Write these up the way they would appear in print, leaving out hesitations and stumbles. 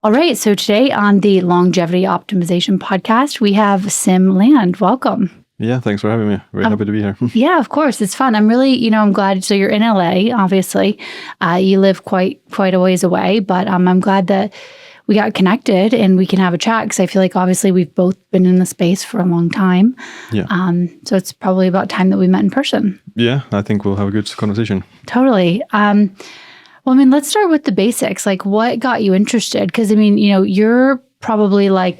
All right. So today on the Longevity Optimization podcast, we have Siim Land. Welcome. Yeah, thanks for having me. Very happy to be here. Yeah, of course. It's fun. I'm really, I'm glad. So you're in LA, obviously. You live quite a ways away, but I'm glad that we got connected and we can have a chat because I feel like obviously we've both been in the space for a long time. Yeah. So it's probably about time that we met in person. Yeah, I think we'll have a good conversation. Totally. Well, let's start with the basics. Like, what got you interested? Because, you're probably I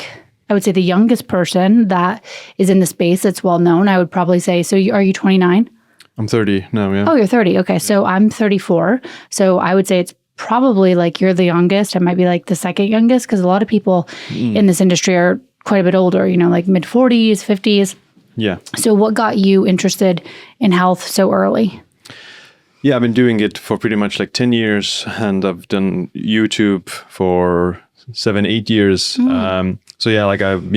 would say the youngest person that is in the space that's well known. I would probably say, so are you 29? I'm 30 now, yeah. Oh, you're 30. Okay. So I'm 34. So I would say it's probably you're the youngest. I might be the second youngest because a lot of people in this industry are quite a bit older, mid 40s, 50s. Yeah. So what got you interested in health so early? Yeah, I've been doing it for pretty much 10 years and I've done YouTube for 7-8 years. So yeah,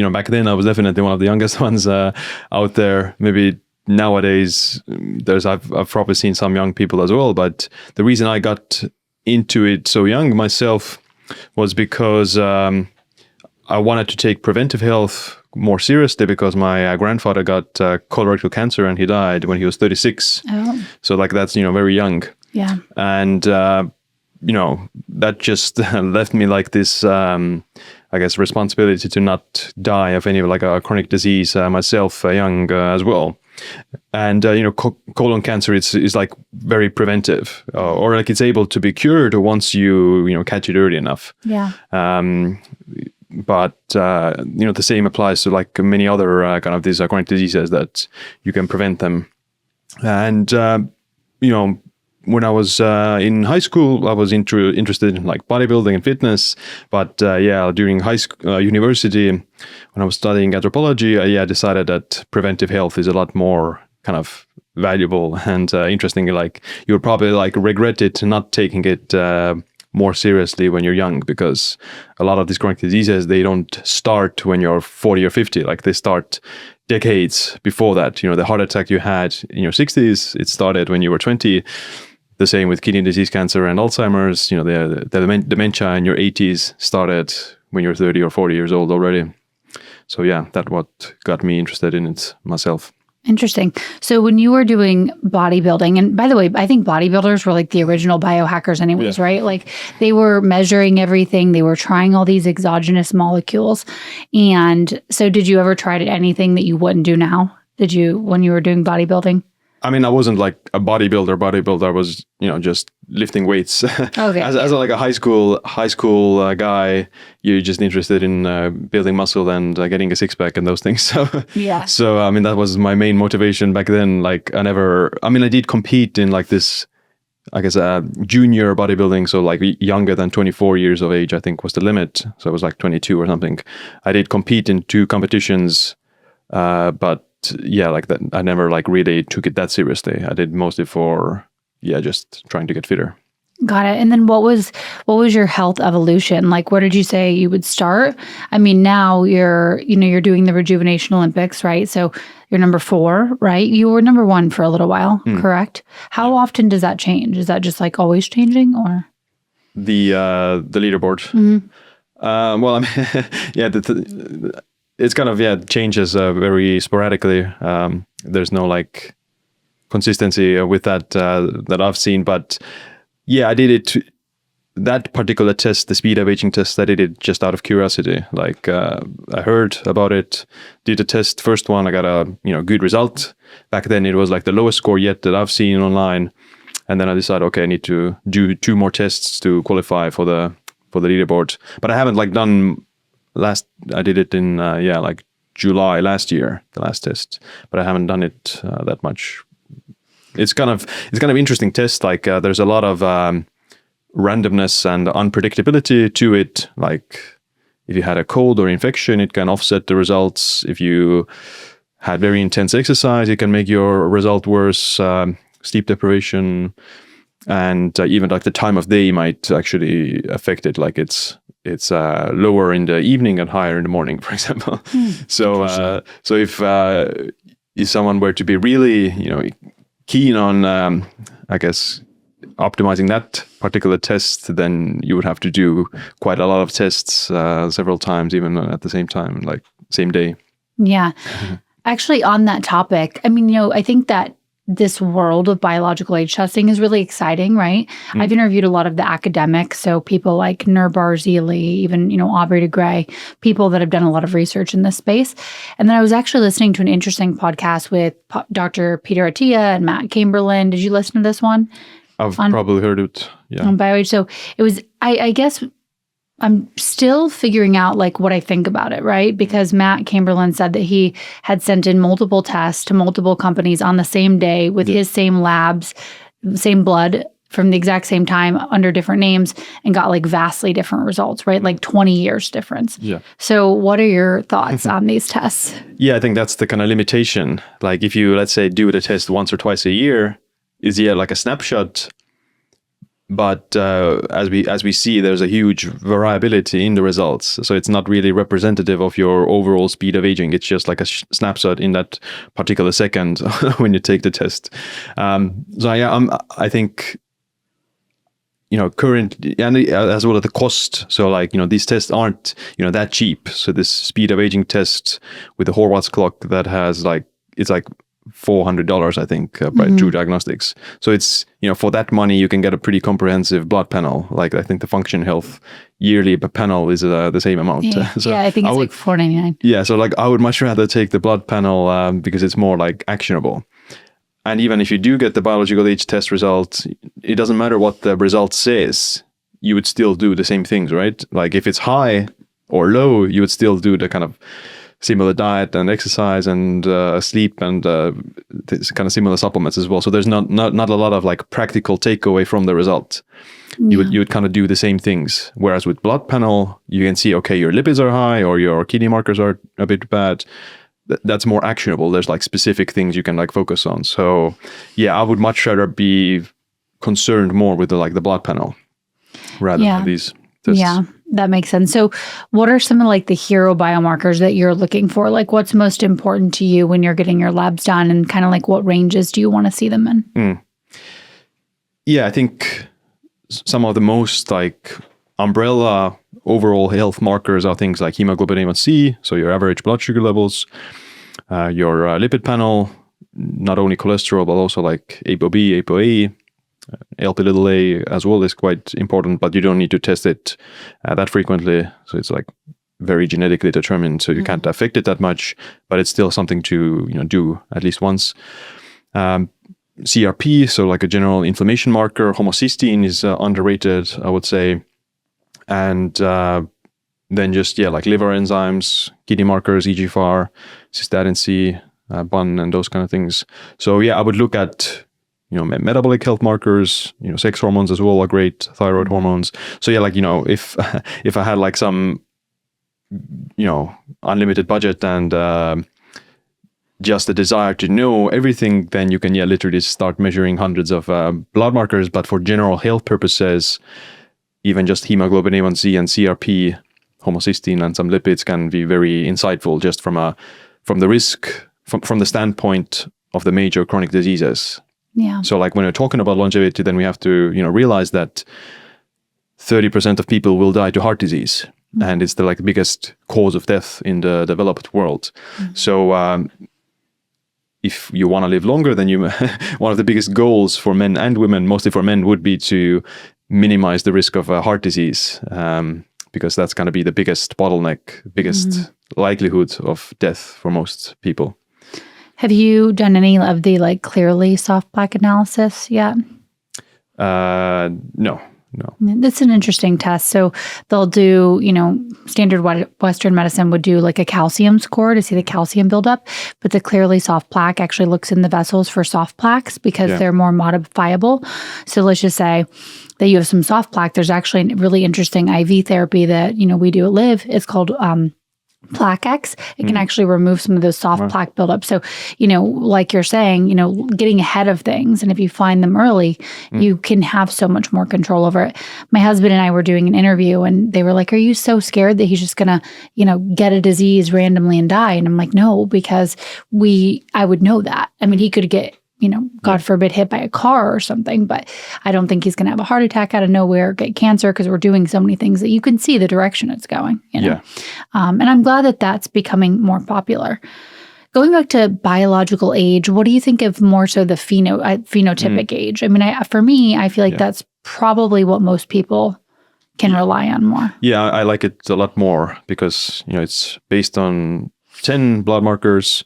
back then I was definitely one of the youngest ones out there. Maybe nowadays I've probably seen some young people as well, but the reason I got into it so young myself was because I wanted to take preventive health more seriously because my grandfather got colorectal cancer and he died when he was 36. Oh. So that's, very young. Yeah. And, that just left me this, I guess, responsibility to not die of any a chronic disease myself young as well. And, colon cancer is very preventive or it's able to be cured once you catch it early enough. Yeah. But, the same applies to many other kind of these chronic diseases that you can prevent them. And, when I was in high school, I was interested in bodybuilding and fitness. But during university, when I was studying anthropology, I decided that preventive health is a lot more kind of valuable and interesting. You would probably regret it not taking it more seriously when you're young, because a lot of these chronic diseases, they don't start when you're 40 or 50. They start decades before that. The heart attack you had in your 60s, it started when you were 20. The same with kidney disease, cancer, and Alzheimer's. The dementia in your 80s started when you're 30 or 40 years old already. So yeah, that's what got me interested in it myself. Interesting. So when you were doing bodybuilding, and by the way, I think bodybuilders were the original biohackers anyways, yeah. Right? They were measuring everything. They were trying all these exogenous molecules. And so did you ever try anything that you wouldn't do now? Did you, when you were doing bodybuilding? I mean, I wasn't a bodybuilder. Bodybuilder, I was, just lifting weights. Okay. as a high school guy, you're just interested in building muscle and getting a six pack and those things. So yeah. So I mean, that was my main motivation back then. I did compete in this, I guess, junior bodybuilding. So younger than 24 years of age, I think was the limit. So it was 22 or something. I did compete in 2 competitions, but yeah, that I never really took it that seriously. I did mostly for just trying to get fitter. Got it. And then what was your health evolution? Where did you say you would start? I mean, now you're doing the Rejuvenation Olympics, right? So you're number 4, right? You were number 1 for a little while, correct? How often does that change? Is that just always changing, or? The leaderboard. Mm-hmm. Well, I mean, yeah, it's kind of, changes very sporadically. There's no consistency with that I've seen, but yeah, I did it. That particular test, the speed of aging test, I did it just out of curiosity. I heard about it, did the test, first one, I got a good result. Back then it was the lowest score yet that I've seen online, and then I decided, okay, I need to do 2 more tests to qualify for the leaderboard. But I haven't done. I did it in July last year, the last test, but I haven't done it that much. It's kind of interesting test. There's a lot of randomness and unpredictability to it. If you had a cold or infection, it can offset the results. If you had very intense exercise, it can make your result worse. Sleep deprivation, and even the time of day might actually affect it. It's lower in the evening and higher in the morning, for example. So if someone were to be really, keen on, I guess, optimizing that particular test, then you would have to do quite a lot of tests several times, even at the same time, like same day. Yeah. Actually, on that topic, I mean, I think that this world of biological age testing is really exciting, right? I've interviewed a lot of the academics, so people like Nur Barzili, even, Aubrey de Grey, people that have done a lot of research in this space. And then I was actually listening to an interesting podcast with Dr. Peter Attia and Matt Chamberlain. Did you listen to this one? I've probably heard it. Yeah. On BioAge. So it was, I guess I'm still figuring out like what I think about it, right? Because Matt Chamberlain said that he had sent in multiple tests to multiple companies on the same day with his same labs, same blood from the exact same time under different names, and got like vastly different results, right? Like 20 years difference. Yeah. So what are your thoughts on these tests? Yeah, I think that's the kind of limitation. Like if you, let's say, do the test once or twice a year, is like a snapshot. But as we see, there's a huge variability in the results. So it's not really representative of your overall speed of aging. It's just like a snapshot in that particular second when you take the test. So yeah, I think, currently, and as well as the cost. So like, these tests aren't, that cheap. So this speed of aging test with the Horvath's clock that has it's like $400, I think, by True Diagnostics. So it's, for that money, you can get a pretty comprehensive blood panel. Like I think the Function Health yearly panel is the same amount. Yeah, So I think it's like $4.99. Yeah, so like I would much rather take the blood panel because it's more like actionable. And even if you do get the biological age test result, it doesn't matter what the result says, you would still do the same things, right? Like if it's high or low, you would still do the kind of similar diet and exercise and sleep and kind of similar supplements as well. So there's not a lot of like practical takeaway from the result. You would kind of do the same things. Whereas with blood panel, you can see, okay, your lipids are high or your kidney markers are a bit bad. That's more actionable. There's like specific things you can like focus on. So yeah, I would much rather be concerned more with the blood panel rather than these tests. Yeah. That makes sense. So what are some of like the hero biomarkers that you're looking for? Like what's most important to you when you're getting your labs done, and kind of like what ranges do you want to see them in? Yeah, I think some of the most like umbrella overall health markers are things like hemoglobin A1C, so your average blood sugar levels, your lipid panel, not only cholesterol, but also like ApoB, ApoA, LP(a) as well is quite important, but you don't need to test it that frequently. So it's like very genetically determined, so you can't affect it that much, but it's still something to do at least once. CRP, so like a general inflammation marker. Homocysteine is underrated, I would say. And then just, like liver enzymes, kidney markers, EGFR, cystatin C, BUN, and those kind of things. So yeah, I would look at metabolic health markers, sex hormones as well are great, thyroid hormones. So yeah, like, if I had like some, unlimited budget and just a desire to know everything, then you can, literally start measuring hundreds of blood markers. But for general health purposes, even just hemoglobin A1C and CRP, homocysteine and some lipids can be very insightful just from the risk, from the standpoint of the major chronic diseases. Yeah. So like when we're talking about longevity, then we have to, realize that 30% of people will die to heart disease. And it's the biggest cause of death in the developed world. So if you want to live longer, then one of the biggest goals for men and women, mostly for men, would be to minimize the risk of heart disease, because that's going to be the biggest bottleneck, biggest likelihood of death for most people. Have you done any of the clearly soft plaque analysis yet? No. That's an interesting test. So they'll do, standard Western medicine would do like a calcium score to see the calcium buildup, but the clearly soft plaque actually looks in the vessels for soft plaques because they're more modifiable. So let's just say that you have some soft plaque. There's actually a really interesting IV therapy that, we do at Live. It's called Plaque X. It can actually remove some of those soft plaque buildup. So, like you're saying, getting ahead of things. And if you find them early, you can have so much more control over it. My husband and I were doing an interview and they were like, are you so scared that he's just going to, get a disease randomly and die? And I'm like, no, because I would know that. I mean, he could get God forbid, hit by a car or something. But I don't think he's going to have a heart attack out of nowhere, get cancer, because we're doing so many things that you can see the direction it's going. Yeah. And I'm glad that that's becoming more popular. Going back to biological age, what do you think of more so the phenotypic age? I mean, for me, I feel like that's probably what most people can rely on more. Yeah, I like it a lot more because, it's based on 10 blood markers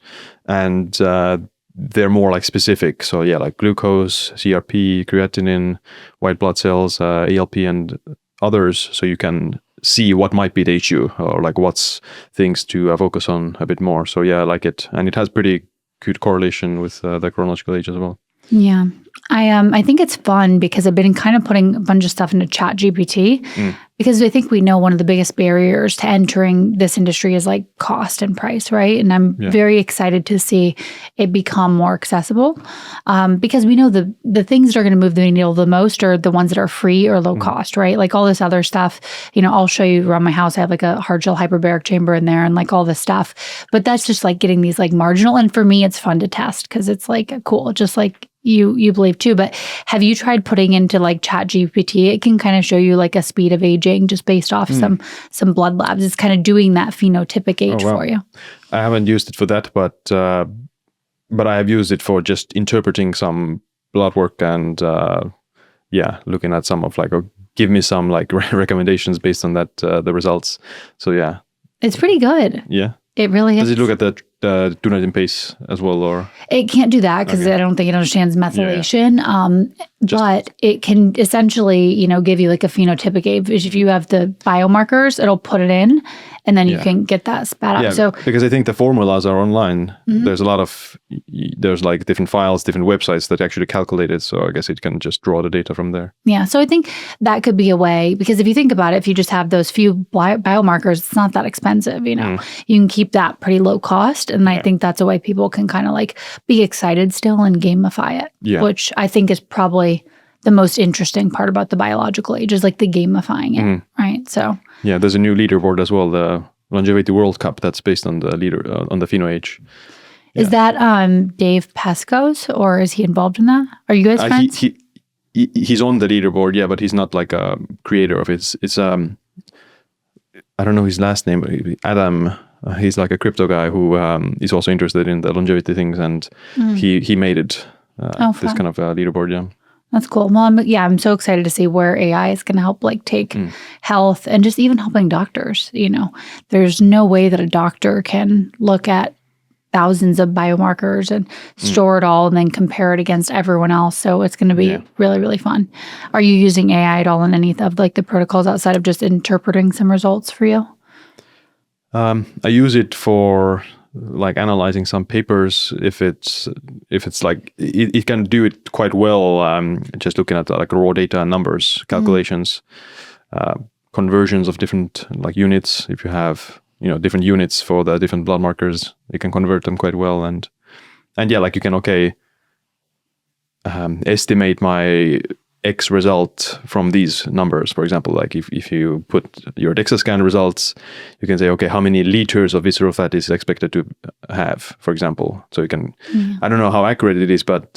and they're more like specific. So yeah, like glucose, CRP, creatinine, white blood cells, ALP and others. So you can see what might be the issue or like what's things to focus on a bit more. So yeah, I like it. And it has pretty good correlation with the chronological age as well. Yeah. I think it's fun because I've been kind of putting a bunch of stuff into ChatGPT because I think we know one of the biggest barriers to entering this industry is like cost and price, right? And I'm very excited to see it become more accessible because we know the things that are going to move the needle the most are the ones that are free or low cost, right? Like all this other stuff, I'll show you around my house. I have like a hard shell hyperbaric chamber in there and like all this stuff. But that's just like getting these like marginal. And for me, it's fun to test because it's like cool, just like you believe too. But have you tried putting into like ChatGPT? It can kind of show you like a speed of aging just based off some blood labs. It's kind of doing that phenotypic age for you. I haven't used it for that, but I have used it for just interpreting some blood work and looking at some of like, or give me some like recommendations based on that the results. So yeah, it's pretty good. Yeah, it really is. Does it look at the do not in pace as well, or it can't do that because I don't think it understands methylation. But it can essentially, give you like a phenotypic age. If you have the biomarkers, it'll put it in, and then you can get that spat out. Yeah, so because I think the formulas are online. There's a lot of there's like different files, different websites that actually calculate it. So I guess it can just draw the data from there. Yeah, so I think that could be a way because if you think about it, if you just have those few biomarkers, it's not that expensive. You can keep that pretty low cost. And I think that's a way people can kind of like be excited still and gamify it, which I think is probably the most interesting part about the biological age is like the gamifying it, right? So yeah, there's a new leaderboard as well, the Longevity World Cup that's based on the on the pheno age. Yeah. Is that Dave Pesco's or is he involved in that? Are you guys friends? He's on the leaderboard, but he's not like a creator of it. It's I don't know his last name, Adam. He's like a crypto guy who is also interested in the longevity things, and he made it. This kind of leaderboard, yeah. That's cool. Well, I'm so excited to see where AI is going to help like take health and just even helping doctors. There's no way that a doctor can look at thousands of biomarkers and store it all and then compare it against everyone else. So it's going to be really, really fun. Are you using AI at all in any of like the protocols outside of just interpreting some results for you? I use it for like analyzing some papers. If it's like it can do it quite well. Just looking at like raw data and numbers, calculations, conversions of different like units. If you have different units for the different blood markers, you can convert them quite well. And like you can estimate my X result from these numbers. For example, like if you put your DEXA scan results, you can say, okay, how many liters of visceral fat is expected to have, for example. So you can, I don't know how accurate it is, but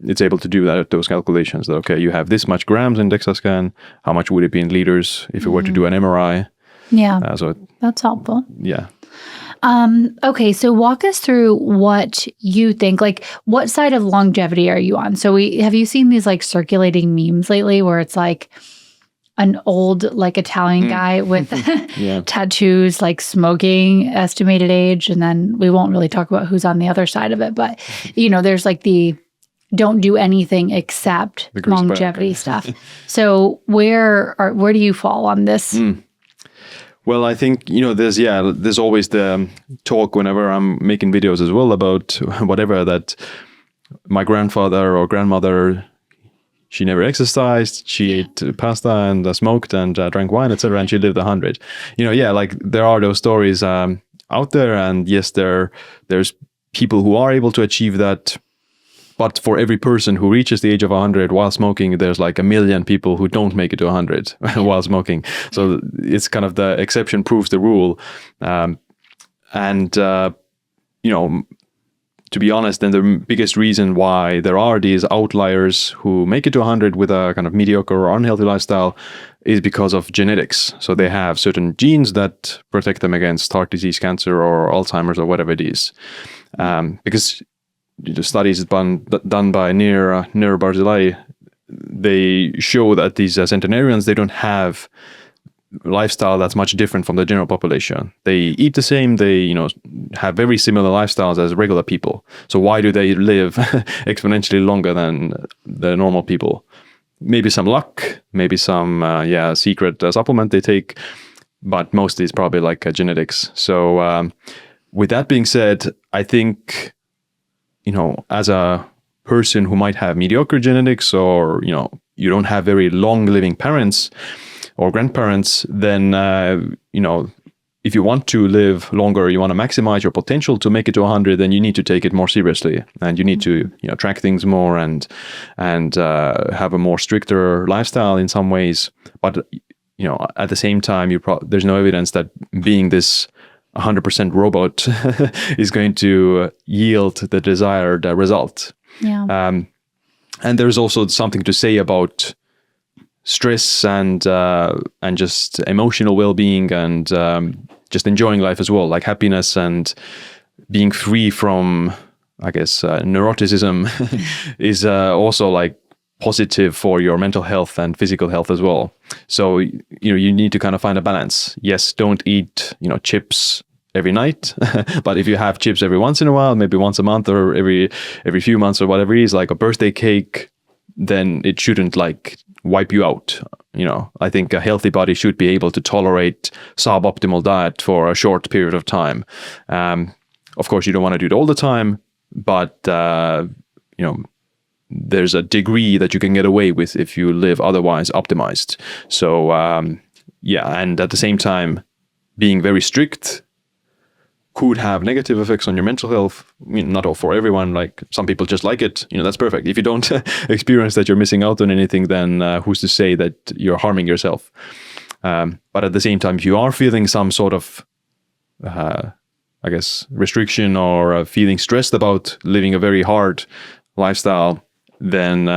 it's able to do that, those calculations. That, okay, you have this much grams in DEXA scan. How much would it be in liters if you were to do an MRI? Yeah, that's helpful. Yeah. Okay, so walk us through what you think, like what side of longevity are you on? So have you seen these like circulating memes lately where it's like an old like Italian guy with tattoos, like smoking, estimated age, and then we won't really talk about who's on the other side of it, but there's like the don't do anything except longevity stuff. So where do you fall on this? Well, I think, there's always the talk whenever I'm making videos as well about whatever, that my grandfather or grandmother, she never exercised, she ate pasta and smoked and drank wine, etc., and she lived 100. Like there are those stories out there, and yes, there's people who are able to achieve that. But for every person who reaches the age of 100 while smoking, there's like 1 million people who don't make it to 100 while smoking. So it's kind of the exception proves the rule. to be honest, then the biggest reason why there are these outliers who make it to 100 with a kind of mediocre or unhealthy lifestyle is because of genetics. So they have certain genes that protect them against heart disease, cancer, or Alzheimer's, or whatever it is. Because the studies done by Nir Barzilai, they show that these centenarians, they don't have lifestyle that's much different from the general population. They eat the same, they have very similar lifestyles as regular people. So why do they live exponentially longer than the normal people? Maybe some luck, maybe some secret supplement they take, but mostly it's probably like genetics. So with that being said, I think as a person who might have mediocre genetics, or you don't have very long living parents or grandparents, then if you want to live longer, you want to maximize your potential to make it to 100, then you need to take it more seriously, and you need to track things more and have a more stricter lifestyle in some ways. But at the same time, there's no evidence that being this 100% robot is going to yield the desired result. Yeah. And there's also something to say about stress and just emotional well-being and just enjoying life as well, like happiness and being free from, I guess, neuroticism is also like positive for your mental health and physical health as well. So you need to kind of find a balance. Yes, don't eat chips every night, but if you have chips every once in a while, maybe once a month or every few months or whatever it is, like a birthday cake, then it shouldn't like wipe you out. I think a healthy body should be able to tolerate suboptimal diet for a short period of time. Of course, you don't want to do it all the time, but there's a degree that you can get away with if you live otherwise optimized. So and at the same time, being very strict could have negative effects on your mental health. Not all for everyone. Like some people just like it. That's perfect. If you don't experience that you're missing out on anything, then who's to say that you're harming yourself? But at the same time, if you are feeling some sort of, I guess, restriction or feeling stressed about living a very hard lifestyle, then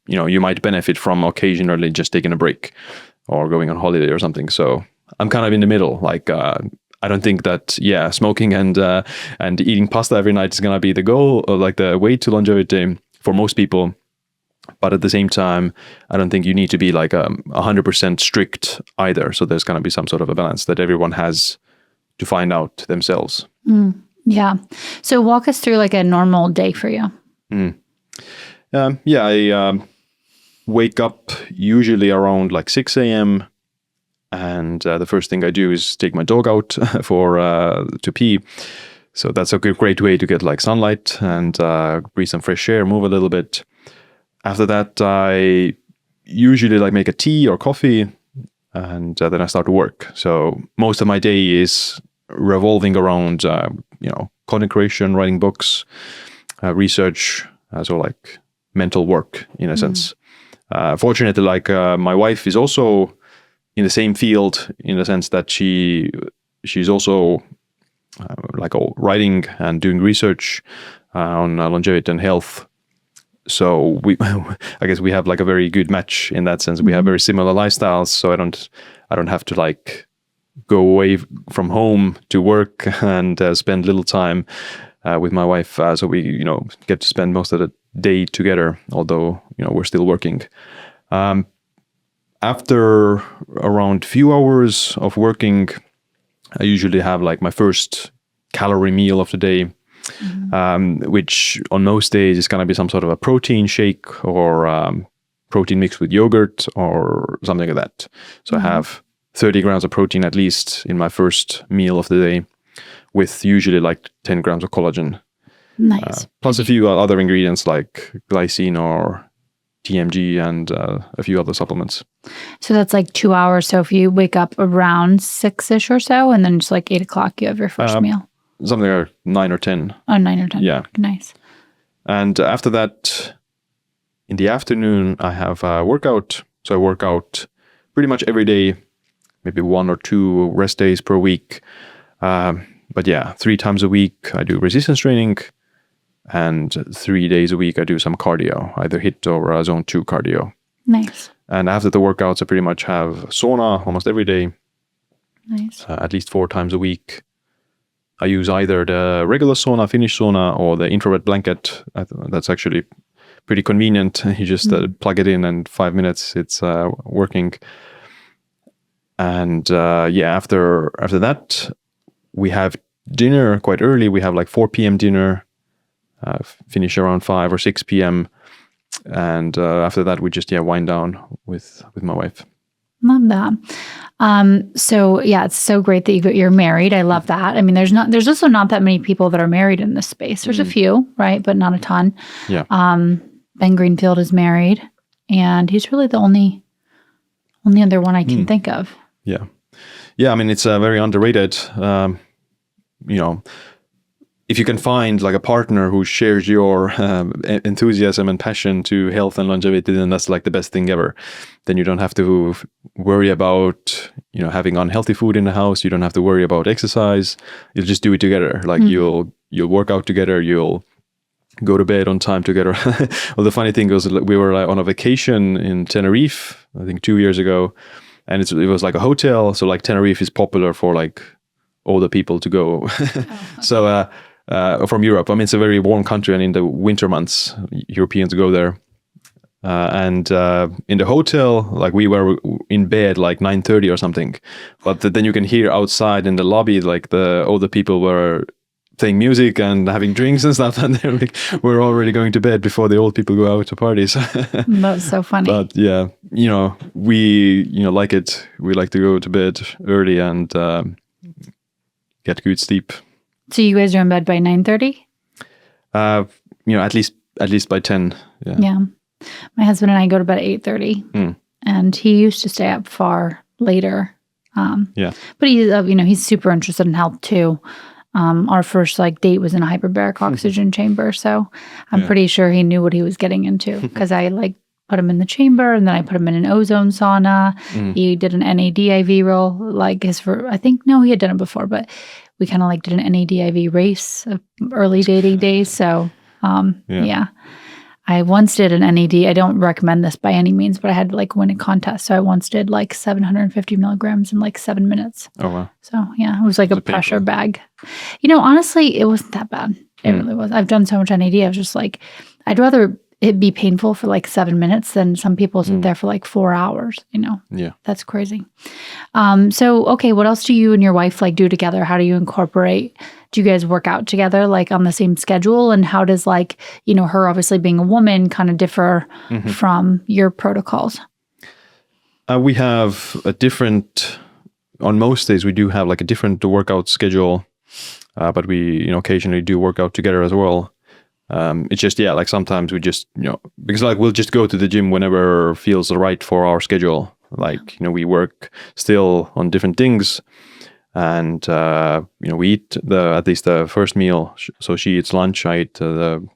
you might benefit from occasionally just taking a break or going on holiday or something. So I'm kind of in the middle. Like I don't think that smoking and eating pasta every night is gonna be the goal or like the way to longevity for most people. But at the same time, I don't think you need to be like 100% strict either. So there's gonna be some sort of a balance that everyone has to find out themselves. Yeah. So walk us through like a normal day for you. I wake up usually around like 6 a.m. And the first thing I do is take my dog out to pee. So that's a great way to get like sunlight and breathe some fresh air, move a little bit. After that, I usually like make a tea or coffee, and then I start to work. So most of my day is revolving around content creation, writing books, research, so like mental work in a sense. Fortunately, like my wife is also in the same field in the sense that she's also like writing and doing research on longevity and health. So I guess we have like a very good match in that sense. We have very similar lifestyles, so I don't have to like go away from home to work and spend little time with my wife. So we get to spend most of the day together, although we're still working. After around few hours of working, I usually have like my first calorie meal of the day, which on most days is going to be some sort of a protein shake or protein mixed with yogurt or something like that. So I have 30 grams of protein at least in my first meal of the day, with usually like 10 grams of collagen. Nice. Plus a few other ingredients like glycine or TMG and a few other supplements. So that's like 2 hours. So if you wake up around 6-ish or so, and then just like 8 o'clock, you have your first meal. Something like 9 or 10. Oh, 9 or 10. Yeah. Nice. And after that, in the afternoon, I have a workout. So I work out pretty much every day, maybe 1 or 2 rest days per week. But 3 times a week, I do resistance training. And 3 days a week, I do some cardio, either HIIT or zone 2 cardio. Nice. And after the workouts, I pretty much have sauna almost every day. Nice. At least 4 times a week. I use either the regular sauna, Finnish sauna, or the infrared blanket. That's actually pretty convenient. You just plug it in and 5 minutes, it's working. And after that, we have dinner quite early. We have like 4 p.m. dinner, finish around 5 or 6 p.m. And after that, we just wind down with my wife. Love that. It's so great that you're married. I love that. I mean, there's also not that many people that are married in this space. There's a few, right? But not a ton. Yeah. Ben Greenfield is married, and he's really the only other one I can think of. Yeah. Yeah. I mean, it's very underrated. If you can find like a partner who shares your enthusiasm and passion to health and longevity, then that's like the best thing ever. Then you don't have to worry about, having unhealthy food in the house. You don't have to worry about exercise. You'll just do it together. Like you'll work out together. You'll go to bed on time together. Well, the funny thing was we were like on a vacation in Tenerife, I think 2 years ago. And it was like a hotel. So like Tenerife is popular for like older people to go. So, from Europe. I mean, it's a very warm country, and in the winter months, Europeans go there. And in the hotel, like we were in bed like 9:30 or something. But then you can hear outside in the lobby, like the older people were playing music and having drinks and stuff. And they're like, we're already going to bed before the old people go out to parties. That's so funny. But yeah, we, like it. We like to go to bed early and get good sleep. So you guys are in bed by 9:30? At least by 10. Yeah. Yeah. My husband and I go to bed at 8:30, and he used to stay up far later. But he's super interested in health too. Our first date was in a hyperbaric oxygen chamber, so I'm pretty sure he knew what he was getting into, because I put him in the chamber, and then I put him in an ozone sauna. He did an NADIV roll, I think he had done it before, but we kind of did an NADIV race of early dating days. So I once did an NAD. I don't recommend this by any means, but I had to win a contest. So I once did 750 milligrams in 7 minutes. Oh, wow. So it was like a pressure bag. Honestly, it wasn't that bad. It really was. I've done so much NAD. I was just I'd rather it be painful for 7 minutes than some people sit there for 4 hours, Yeah. That's crazy. Okay, what else do you and your wife do together? How do you incorporate? Do you guys work out together on the same schedule? And how does her obviously being a woman kind of differ from your protocols? We have a different, on most days we do have a different workout schedule, but we occasionally do work out together as well. It's just, sometimes we just, because we'll just go to the gym whenever feels right for our schedule. We work still on different things, and, we eat at least the first meal. So she eats lunch, I eat the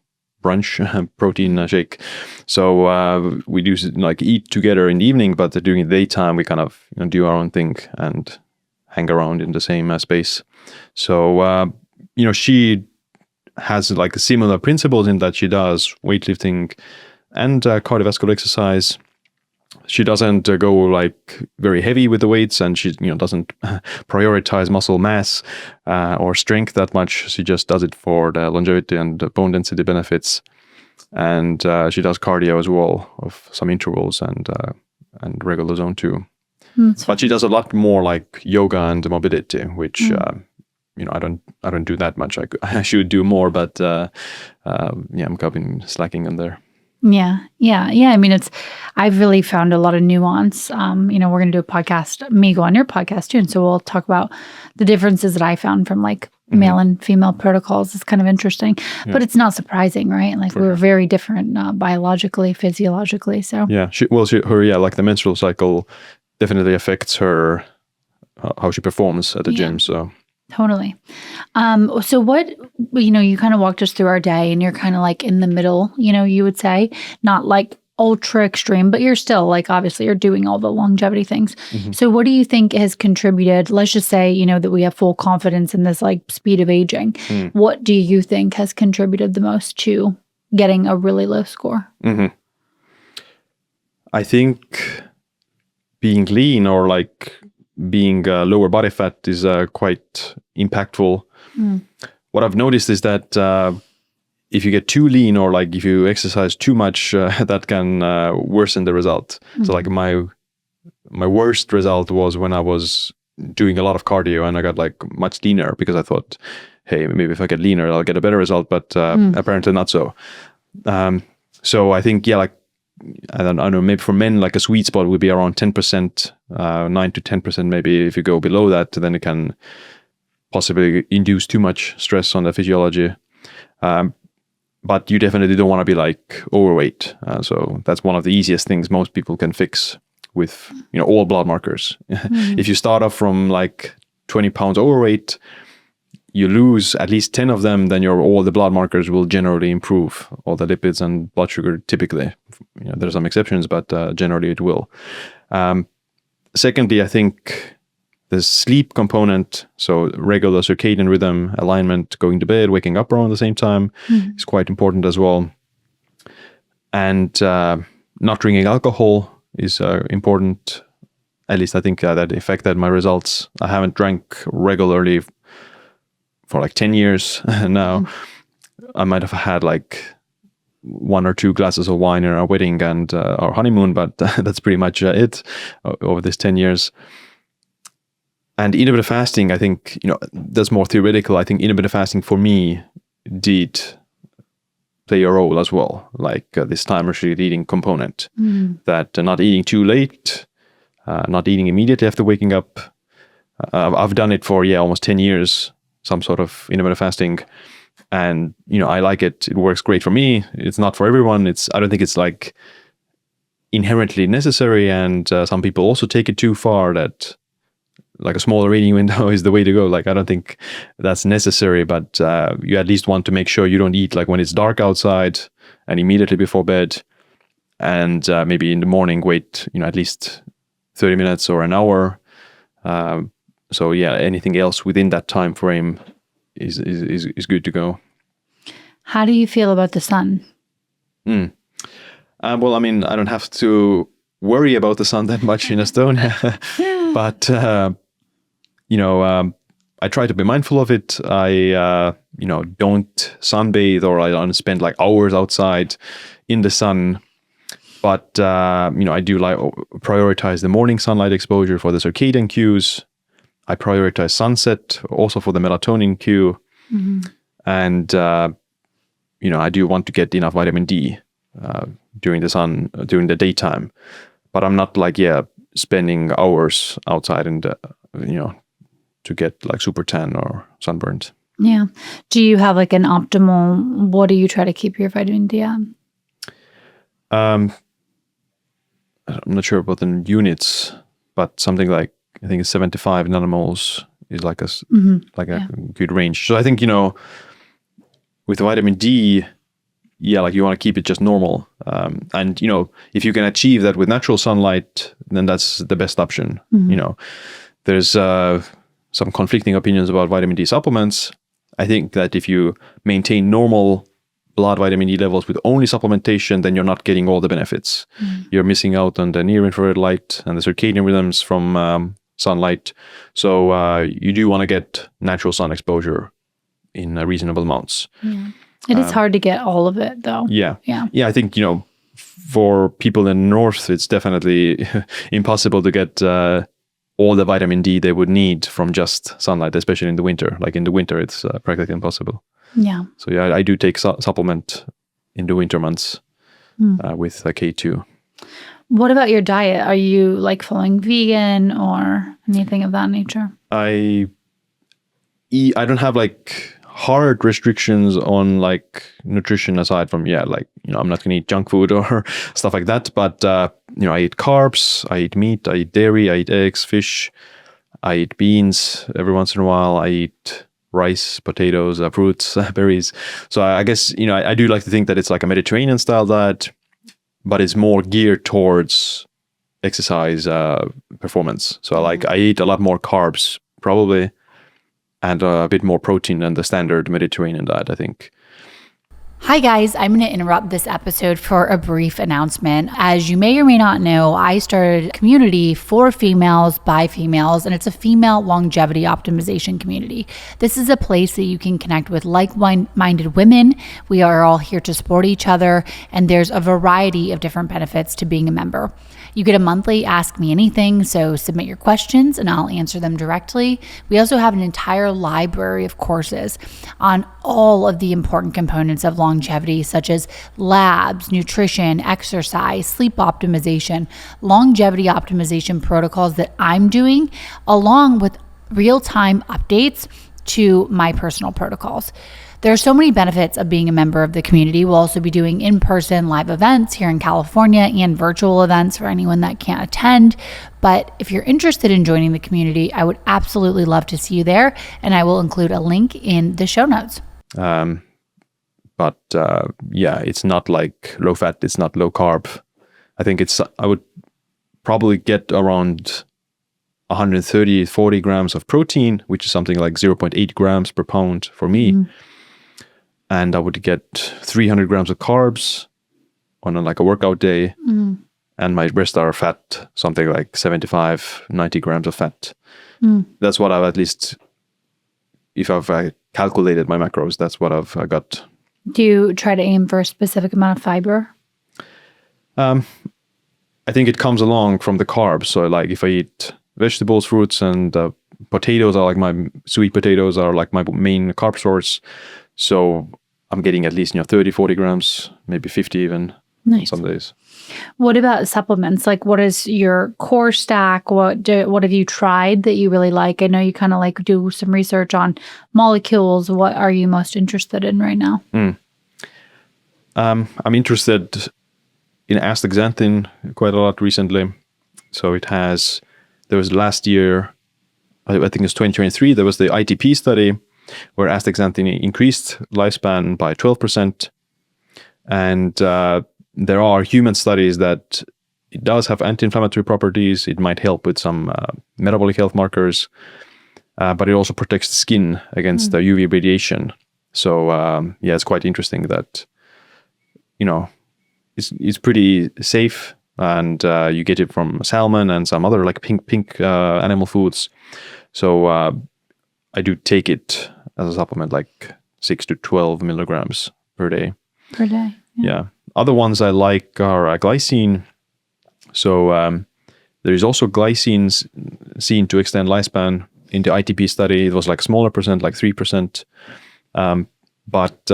brunch protein shake. So we do eat together in the evening, but during the daytime, we kind of do our own thing and hang around in the same space. So, she has similar principles in that she does weightlifting and cardiovascular exercise. She doesn't go very heavy with the weights, and she doesn't prioritize muscle mass or strength that much. She just does it for the longevity and the bone density benefits. And she does cardio as well, of some intervals and regular zone 2. But she does a lot more yoga and mobility, which I don't do that much. I should do more, but I'm kind of slacking in there. Yeah. I mean, I've really found a lot of nuance. We're going to do a podcast, me go on your podcast too. And so we'll talk about the differences that I found from male and female protocols. It's kind of interesting, but it's not surprising, right? We're very different biologically, physiologically. So yeah, the menstrual cycle definitely affects her, how she performs at the gym. So totally. So what, you kind of walked us through our day, and you're kind of in the middle, you would say, not ultra extreme, but you're still like, obviously you're doing all the longevity things. So what do you think has contributed? Let's just say, you know, that we have full confidence in this like speed of aging. What do you think has contributed the most to getting a really low score? I think being lean or like being lower body fat is quite impactful. What I've noticed is that if you get too lean or like if you exercise too much, that can worsen the result. So like my worst result was when I was doing a lot of cardio and I got like much leaner because I thought, hey, maybe if I get leaner, I'll get a better result, but apparently not so. So I think, yeah, like, I don't know, maybe for men, like a sweet spot would be around 10%, 9 to 10%. Maybe if you go below that, then it can possibly induce too much stress on the physiology. But you definitely don't want to be like overweight. So that's one of the easiest things most people can fix with, you know, all blood markers. If you start off from like 20 pounds overweight, you lose at least 10 of them, then all the blood markers will generally improve, all the lipids and blood sugar typically. You know, there are some exceptions, but generally it will. Secondly, I think the sleep component, so regular circadian rhythm, alignment, going to bed, waking up around the same time is quite important as well. And not drinking alcohol is important. At least I think that affected my results. I haven't drank regularly for like 10 years now. I might have had like 1 or 2 glasses of wine in our wedding and our honeymoon, but that's pretty much it over this 10 years. And intermittent fasting, I think, you know, that's more theoretical. I think intermittent fasting for me did play a role as well, like this time restricted eating component, that not eating too late, not eating immediately after waking up. I've done it for, almost 10 years, some sort of intermittent fasting. And, you know, I like it. It works great for me. It's not for everyone. I don't think it's like inherently necessary. And some people also take it too far, that like a smaller eating window is the way to go. Like, I don't think that's necessary, but you at least want to make sure you don't eat like when it's dark outside and immediately before bed. And maybe in the morning, wait, you know, at least 30 minutes or an hour. So anything else within that time frame is good to go. How do you feel about the sun? Well, I mean, I don't have to worry about the sun that much in Estonia, but you know, I try to be mindful of it. I you know, don't sunbathe, or I don't spend like hours outside in the sun. But you know, I do like prioritize the morning sunlight exposure for the circadian cues. I prioritize sunset also for the melatonin cue. And, you know, I do want to get enough vitamin D during the daytime. But I'm not like, spending hours outside and, you know, to get like super tan or sunburned. Yeah. Do you have like an optimal, what do you try to keep your vitamin D at? I'm not sure about the units, but something like, I think it's 75 nanomoles is like a good range. So I think, you know, with vitamin D, like you want to keep it just normal. And, you know, if you can achieve that with natural sunlight, then that's the best option. You know, there's some conflicting opinions about vitamin D supplements. I think that if you maintain normal blood vitamin D levels with only supplementation, then you're not getting all the benefits. You're missing out on the near-infrared light and the circadian rhythms from sunlight. So you do want to get natural sun exposure in reasonable amounts. It is hard to get all of it, though. Yeah, I think, you know, for people in the north, it's definitely impossible to get all the vitamin D they would need from just sunlight, especially in the winter. Like in the winter, it's practically impossible. Yeah. So I do take supplement in the winter months with K2. What about your diet? Are you like following vegan or anything of that nature? I don't have like hard restrictions on like nutrition aside from, like, you know, I'm not going to eat junk food or stuff like that. But, you know, I eat carbs, I eat meat, I eat dairy, I eat eggs, fish, I eat beans every once in a while. I eat rice, potatoes, fruits, berries. So I guess, you know, I do like to think that it's like a Mediterranean style diet. but it's more geared towards exercise performance. So I eat a lot more carbs probably, and a bit more protein than the standard Mediterranean diet, I think. Hi guys, I'm going to interrupt this episode for a brief announcement. As you may or may not know, I started a community for females by females, and it's a female longevity optimization community. This is a place that you can connect with like-minded women. We are all here to support each other, and there's a variety of different benefits to being a member. You get a monthly Ask Me Anything, so submit your questions and I'll answer them directly. We also have an entire library of courses on all of the important components of longevity, such as labs, nutrition, exercise, sleep optimization, longevity optimization protocols that I'm doing, along with real-time updates to my personal protocols. There are so many benefits of being a member of the community. We'll also be doing in-person live events here in California and virtual events for anyone that can't attend. But if you're interested in joining the community, I would absolutely love to see you there. And I will include a link in the show notes. But it's not like low fat, it's not low carb. I think I would probably get around 130-40 grams of protein, which is something like 0.8 grams per pound for me. And I would get 300 grams of carbs on a workout day. And my rest are fat, something like 75-90 grams of fat. That's what I've, at least if I've calculated my macros, that's what I've got. Do you try to aim for a specific amount of fiber? I think it comes along from the carbs. So like if I eat vegetables, fruits, and potatoes are sweet potatoes are like my main carb source. So I'm getting at least 30-40 grams, maybe 50 even. Nice. Some days. What about supplements? Like, what is your core stack? What have you tried that you really like? I know you kind of do some research on molecules. What are you most interested in right now? I'm interested in astaxanthin quite a lot recently. So there was last year, I think it was 2023, there was the ITP study where astaxanthin increased lifespan by 12%. And there are human studies that it does have anti-inflammatory properties. It might help with some metabolic health markers, but it also protects the skin against the UV radiation. So it's quite interesting that, it's pretty safe, and you get it from salmon and some other pink animal foods. So I do take it as a supplement, 6 to 12 milligrams per day. Per day. Yeah. Other ones I like are glycine. So there is also glycine seen to extend lifespan. In the ITP study, it was smaller percent, 3%. But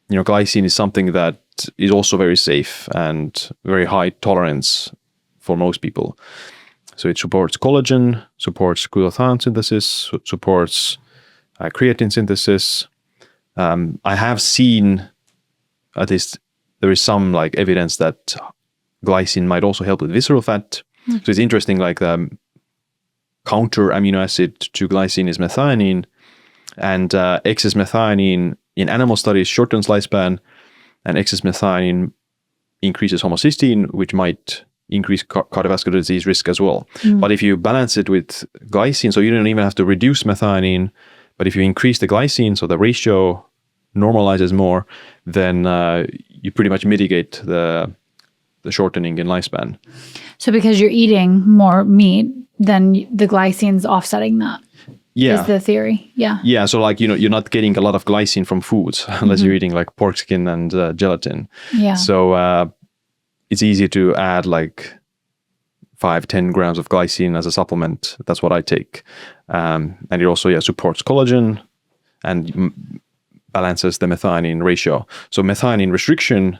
glycine is something that is also very safe and very high tolerance for most people. So it supports collagen, supports glutathione synthesis, supports creatine synthesis. I have seen, at least there is some evidence that glycine might also help with visceral fat. So it's interesting, the counter amino acid to glycine is methionine, and excess methionine in animal studies shortens lifespan, and excess methionine increases homocysteine, which might increase cardiovascular disease risk as well. But if you balance it with glycine, so you don't even have to reduce methionine, but if you increase the glycine, so the ratio normalizes more, then you pretty much mitigate the shortening in lifespan. So because you're eating more meat, then the glycine's offsetting that. Yeah. Is the theory. Yeah. Yeah. So you're not getting a lot of glycine from foods unless you're eating pork skin and gelatin. Yeah. So it's easy to add 5-10 grams of glycine as a supplement. That's what I take. And it also supports collagen and balances the methionine ratio. So methionine restriction,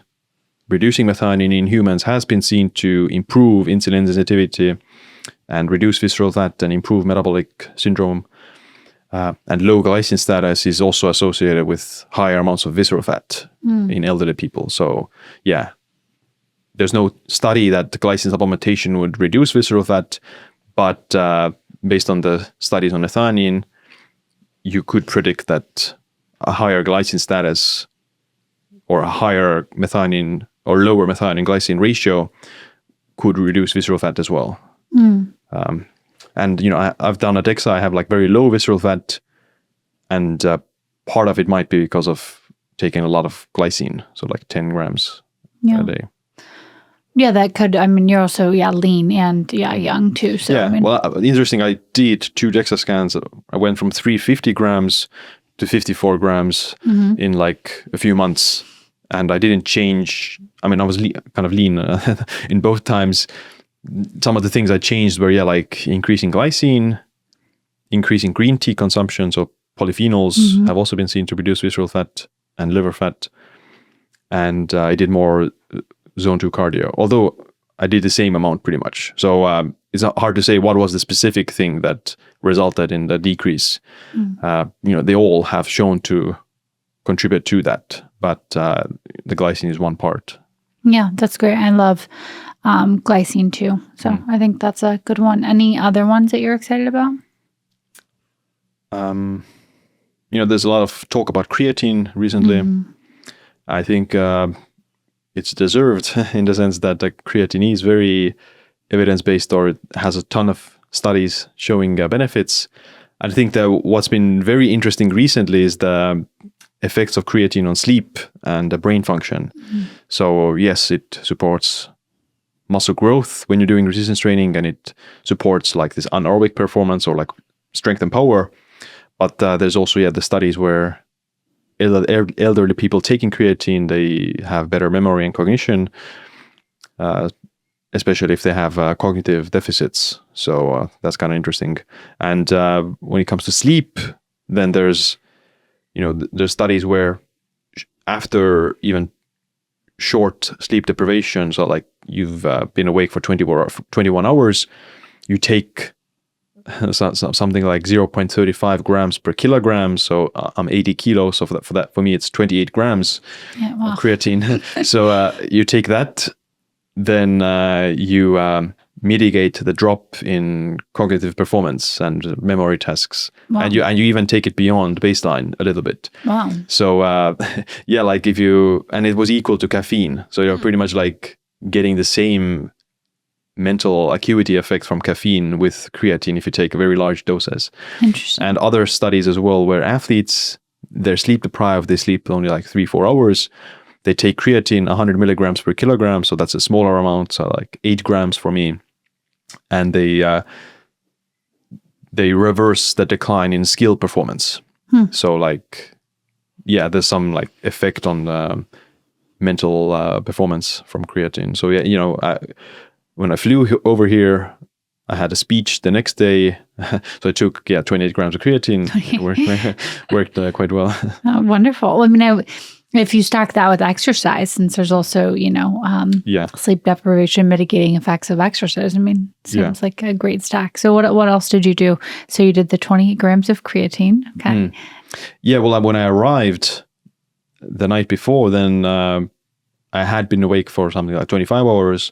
reducing methionine in humans, has been seen to improve insulin sensitivity and reduce visceral fat and improve metabolic syndrome. And low glycine status is also associated with higher amounts of visceral fat in elderly people. So there's no study that glycine supplementation would reduce visceral fat, but based on the studies on methionine, you could predict that a higher glycine status or a higher methionine or lower methionine glycine ratio could reduce visceral fat as well. And I've done a DEXA. I have like very low visceral fat, and part of it might be because of taking a lot of glycine, so like 10 grams a day. Yeah, that could. I mean, you're also lean and young too. So yeah, interesting. I did 2 DEXA scans. I went from 350 grams to 54 grams in like a few months, and I didn't change. I mean, I was kind of lean in both times. Some of the things I changed were like increasing glycine, increasing green tea consumption. So polyphenols have also been seen to reduce visceral fat and liver fat, and I did more zone 2 cardio, although I did the same amount pretty much. So it's hard to say what was the specific thing that resulted in the decrease. They all have shown to contribute to that, but the glycine is one part. Yeah, that's great. I love glycine too. So I think that's a good one. Any other ones that you're excited about? There's a lot of talk about creatine recently. I think it's deserved in the sense that the creatine is very evidence-based, or it has a ton of studies showing benefits. I think that what's been very interesting recently is the effects of creatine on sleep and the brain function. So yes, it supports muscle growth when you're doing resistance training, and it supports like this anaerobic performance or like strength and power. But there's also the studies where elderly people taking creatine, they have better memory and cognition, especially if they have cognitive deficits. So that's kind of interesting. And when it comes to sleep, then there's studies where after even short sleep deprivation, so like you've been awake for 21 hours, you take something like 0.35 grams per kilogram. So I'm 80 kilos. So for me, it's 28 grams of creatine. So you take that, then you mitigate the drop in cognitive performance and memory tasks. And you even take it beyond baseline a little bit. Wow. So like and it was equal to caffeine. So you're pretty much like getting the same mental acuity effect from caffeine with creatine if you take very large doses. Interesting. And other studies as well where athletes, they're sleep deprived, they sleep only like 3-4 hours. They take creatine 100 milligrams per kilogram, so that's a smaller amount, so like 8 grams for me. And they reverse the decline in skill performance. So like, there's some like effect on the mental performance from creatine. So when I flew over here, I had a speech the next day. So I took 28 grams of creatine. It worked quite well. Oh, wonderful. I mean, if you stack that with exercise, since there's also, sleep deprivation mitigating effects of exercise, I mean, seems like a great stack. So what else did you do? So you did the 28 grams of creatine. Okay. Yeah, well, when I arrived the night before, then I had been awake for something like 25 hours.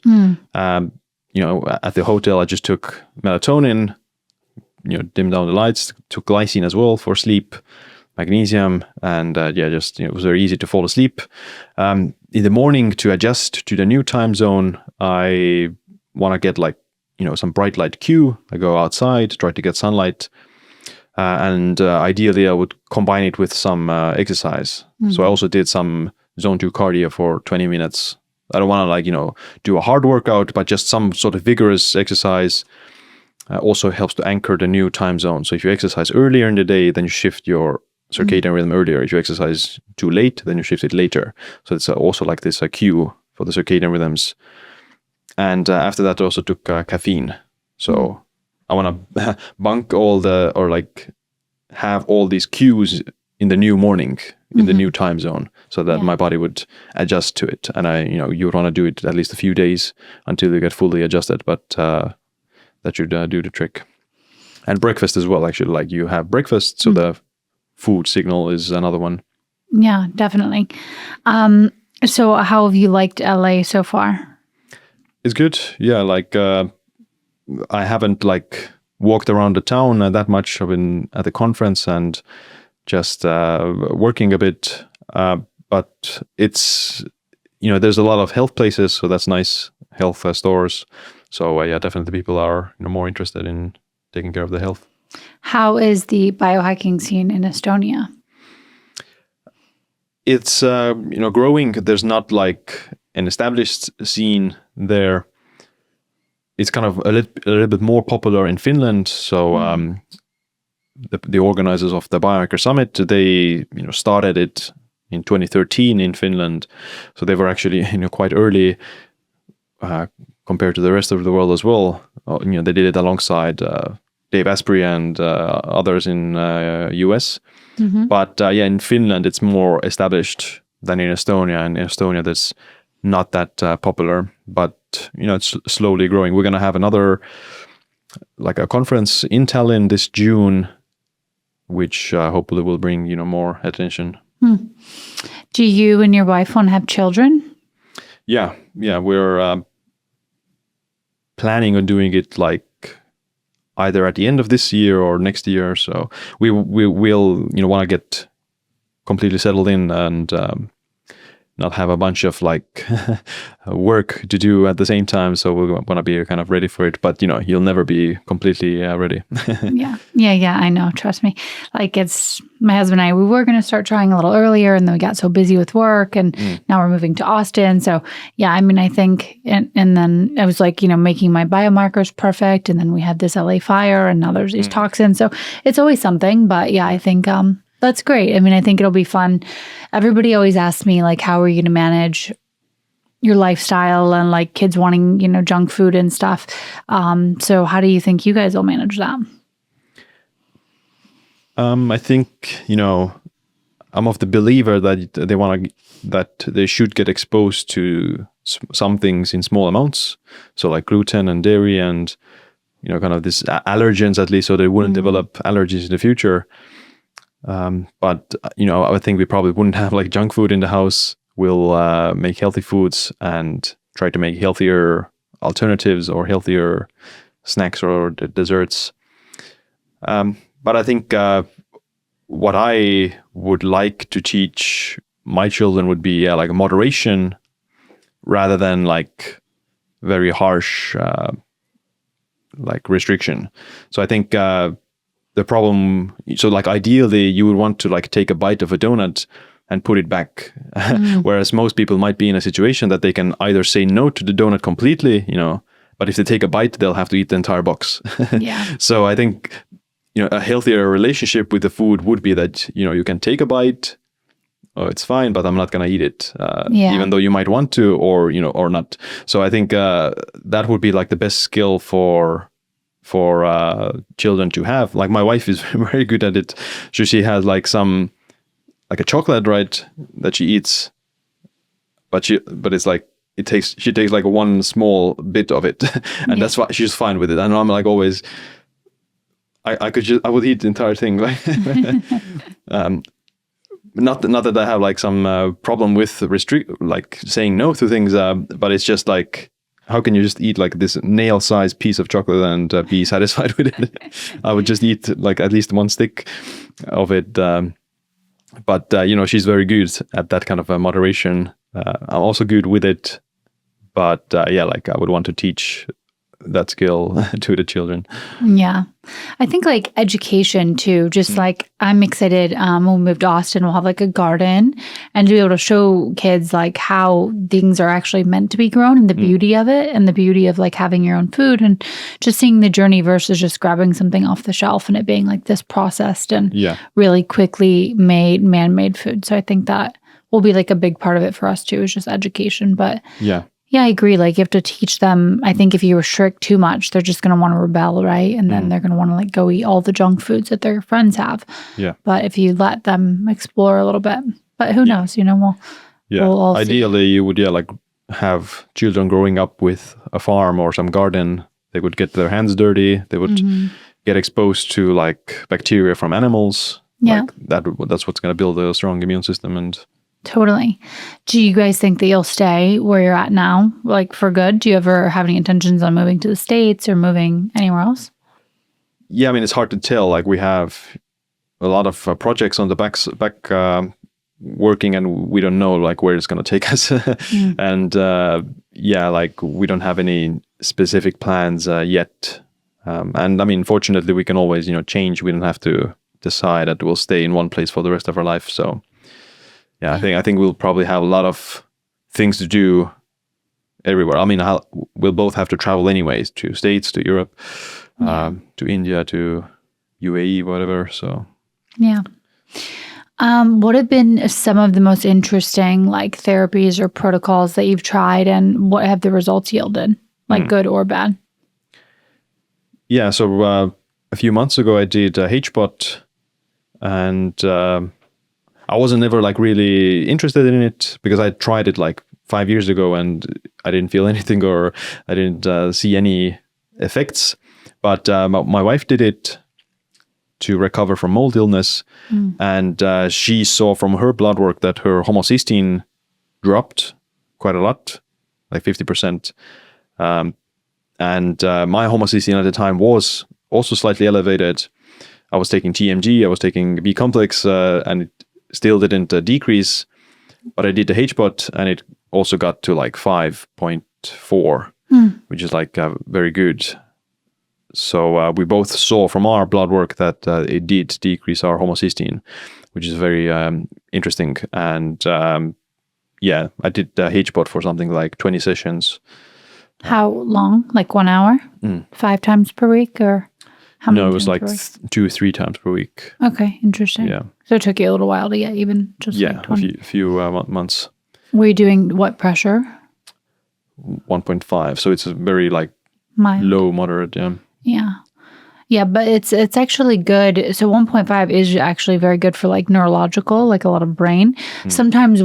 At the hotel, I just took melatonin, dimmed down the lights, took glycine as well for sleep, magnesium, and it was very easy to fall asleep. In the morning, to adjust to the new time zone, I want to get some bright light cue. I go outside, try to get sunlight, and ideally I would combine it with some exercise. So I also did some zone 2 cardio for 20 minutes. I don't want to do a hard workout, but just some sort of vigorous exercise also helps to anchor the new time zone. So if you exercise earlier in the day, then you shift your circadian rhythm earlier. If you exercise too late, then you shift it later. So it's also like this cue for the circadian rhythms. And after that, I also took caffeine. So I want to bunk have all these cues in the new morning, in the new time zone, so that my body would adjust to it. And you would want to do it at least a few days until you get fully adjusted, but that should do the trick. And breakfast as well, actually, like you have breakfast, so the food signal is another one. Yeah, definitely. So how have you liked LA so far? It's good. Yeah, I haven't walked around the town that much. I've been at the conference and just working a bit, but it's there's a lot of health places, so that's nice, health stores. So yeah, definitely people are more interested in taking care of the health. How is the biohacking scene in Estonia? It's growing. There's not like an established scene there. It's kind of a little bit more popular in Finland. So the organizers of the Biohacker Summit, they started it in 2013 in Finland. So they were actually quite early compared to the rest of the world as well. They did it alongside Dave Asprey and others in US. But in Finland it's more established than in Estonia. And in Estonia there's not that popular, but it's slowly growing. We're going to have another like a conference in Tallinn this June, which hopefully will bring more attention. Do you and your wife want to have children? Yeah, we're planning on doing it like either at the end of this year or next year. So we will want to get completely settled in and not have a bunch of like work to do at the same time. So we want to be kind of ready for it. But you'll never be completely ready. Yeah. I know. Trust me. Like it's my husband and I. We were going to start trying a little earlier, and then we got so busy with work, and now we're moving to Austin. So yeah, I mean, I think, and then I was like, making my biomarkers perfect, and then we had this LA fire, and now there's these toxins. So it's always something. But yeah, I think that's great. I mean, I think it'll be fun. Everybody always asks me, like, how are you going to manage your lifestyle and like kids wanting, junk food and stuff. So how do you think you guys will manage that? I think, I'm of the believer that they should get exposed to some things in small amounts. So like gluten and dairy and, kind of these allergens at least, so they wouldn't develop allergies in the future. But I think we probably wouldn't have like junk food in the house. We'll make healthy foods and try to make healthier alternatives or healthier snacks or desserts. But I think what I would like to teach my children would be like moderation rather than like very harsh like restriction. So I think the problem, so like ideally you would want to like take a bite of a donut and put it back. Whereas most people might be in a situation that they can either say no to the donut completely, but if they take a bite, they'll have to eat the entire box. Yeah. So I think, a healthier relationship with the food would be that, you can take a bite, oh, it's fine, but I'm not going to eat it, even though you might want to, or, or not. So I think that would be like the best skill for children to have. Like my wife is very good at it. So she has like a chocolate, right, that she eats, but it's like she takes like one small bit of it, and that's why she's fine with it. And I'm like always, I would eat the entire thing. Like, not that I have like some problem with like saying no to things, but it's just like, how can you just eat like this nail-sized piece of chocolate and be satisfied with it? I would just eat like at least one stick of it. But she's very good at that kind of moderation. I'm also good with it. But like I would want to teach that skill to the children. Yeah. I think like education too, just like I'm excited when we move to Austin, we'll have like a garden and to be able to show kids like how things are actually meant to be grown and the beauty of it and the beauty of like having your own food and just seeing the journey versus just grabbing something off the shelf and it being like this processed and really quickly made man-made food. So I think that will be like a big part of it for us too, is just education. But yeah, I agree. Like you have to teach them. I think if you restrict too much, they're just going to want to rebel, right? And then they're going to want to like go eat all the junk foods that their friends have. Yeah. But if you let them explore a little bit, but who knows? We'll all ideally see. You would like have children growing up with a farm or some garden. They would get their hands dirty. They would get exposed to like bacteria from animals. Yeah. Like that's what's going to build a strong immune system and. Totally. Do you guys think that you'll stay where you're at now, like for good? Do you ever have any intentions on moving to the States or moving anywhere else? Yeah, I mean, it's hard to tell. Like we have a lot of projects on the back working and we don't know like where it's going to take us. And like we don't have any specific plans yet. And I mean, fortunately, we can always, change. We don't have to decide that we'll stay in one place for the rest of our life. So yeah, I think we'll probably have a lot of things to do everywhere. I mean, we'll both have to travel anyways, to States, to Europe, to India, to UAE, whatever. So yeah. What have been some of the most interesting like therapies or protocols that you've tried, and what have the results yielded, like good or bad? Yeah, so a few months ago I did HBOT, and I wasn't ever like really interested in it because I tried it like 5 years ago and I didn't feel anything, or I didn't see any effects. But my wife did it to recover from mold illness, and she saw from her blood work that her homocysteine dropped quite a lot, like 50%. And my homocysteine at the time was also slightly elevated. I was taking TMG, I was taking B complex, and it still didn't decrease. But I did the HBOT, and it also got to like 5.4, which is like very good. So we both saw from our blood work that it did decrease our homocysteine, which is very interesting. And I did HBOT for something like 20 sessions. How long? Like 1 hour? 5 times per week, or how many? No, it was times like 2-3 times per week. Okay, interesting. Yeah. So it took you a little while to get even just like 20. a few months. Were you doing what pressure? 1.5. So it's a very like Mild. low, moderate. Yeah. Yeah, but it's actually good. So 1.5 is actually very good for like neurological, like a lot of brain. Sometimes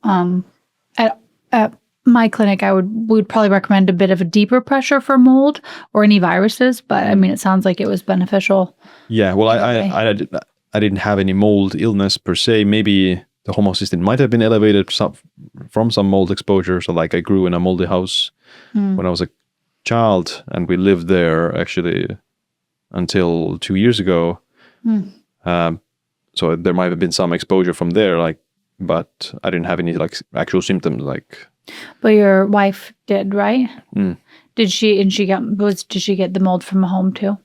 at my clinic, would probably recommend a bit of a deeper pressure for mold or any viruses. But I mean, it sounds like it was beneficial. Yeah. Well, I didn't have any mold illness per se. Maybe the homocysteine might have been elevated from some mold exposure. So like I grew in a moldy house when I was a child, and we lived there actually until 2 years ago. So there might have been some exposure from there, but I didn't have any like actual symptoms like. But your wife did, right? Did she get the mold from home too?